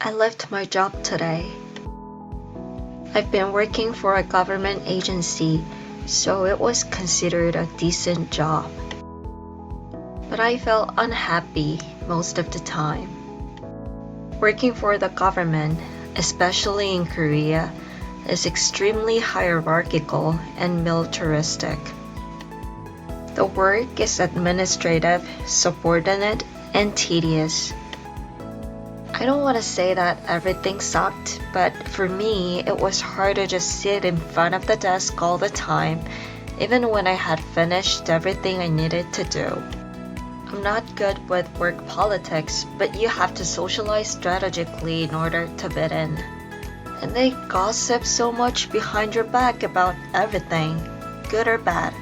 I left my job today. I've been working for a government agency, so it was considered a decent job. But I felt unhappy most of the time. Working for the government, especially in Korea, is extremely hierarchical and militaristic. The work is administrative, subordinate, and tedious. I don't want to say that everything sucked, but for me, it was hard to just sit in front of the desk all the time, even when I had finished everything I needed to do. I'm not good with work politics, but you have to socialize strategically in order to fit in. And they gossip so much behind your back about everything, good or bad.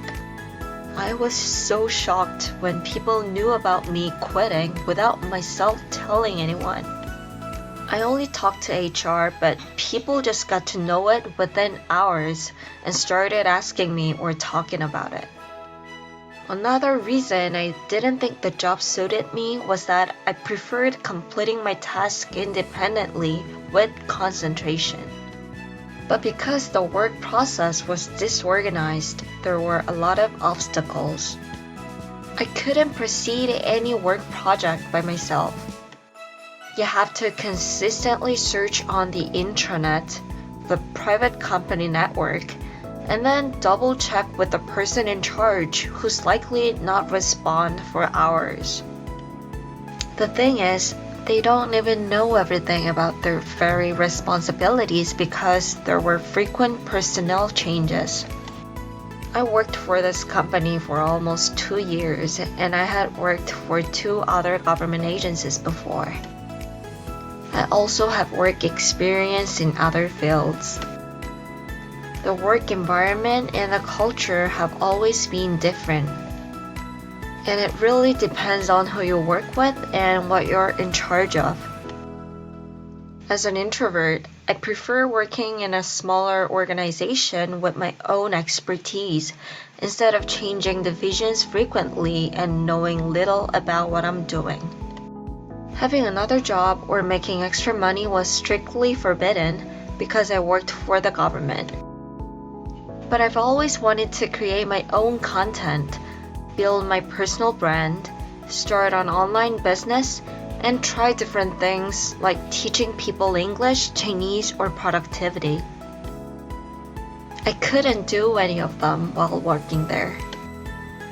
I was so shocked when people knew about me quitting without myself telling anyone. I only talked to HR, but people just got to know it within hours and started asking me or talking about it. Another reason I didn't think the job suited me was that I preferred completing my task independently with concentration. But because the work process was disorganized, there were a lot of obstacles. I couldn't proceed any work project by myself. You have to consistently search on the intranet, the private company network, and then double check with the person in charge who's likely not respond for hours. The thing is, they don't even know everything about their very responsibilities because there were frequent personnel changes. I worked for this company for almost 2 years, and I had worked for 2 other government agencies before. I also have work experience in other fields. The work environment and the culture have always been different. And it really depends on who you work with and what you're in charge of. As an introvert, I prefer working in a smaller organization with my own expertise instead of changing divisions frequently and knowing little about what I'm doing. Having another job or making extra money was strictly forbidden because I worked for the government. But I've always wanted to create my own content, build my personal brand, start an online business, and try different things like teaching people English, Chinese, or productivity. I couldn't do any of them while working there.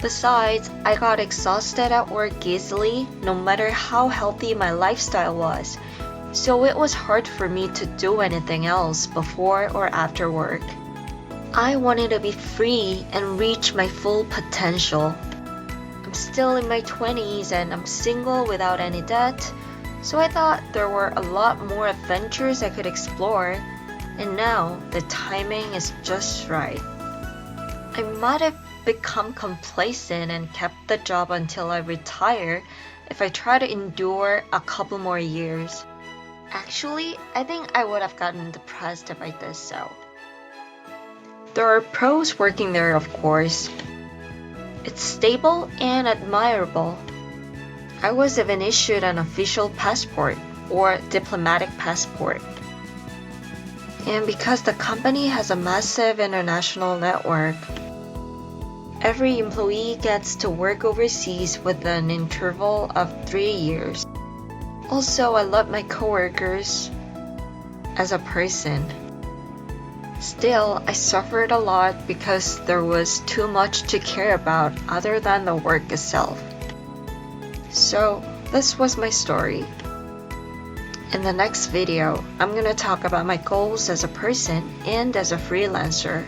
Besides, I got exhausted at work easily, no matter how healthy my lifestyle was, so it was hard for me to do anything else before or after work. I wanted to be free and reach my full potential. I'm still in my 20s and I'm single without any debt, so I thought there were a lot more adventures I could explore, and now the timing is just right. I might have become complacent and kept the job until I retire if I try to endure a couple more years. Actually, I think I would have gotten depressed if I did so. There are pros working there, of course. It's stable and admirable. I was even issued an official passport or diplomatic passport. And because the company has a massive international network, every employee gets to work overseas with an interval of 3 years. Also, I love my coworkers as a person. Still, I suffered a lot because there was too much to care about other than the work itself. So, this was my story. In the next video, I'm gonna talk about my goals as a person and as a freelancer.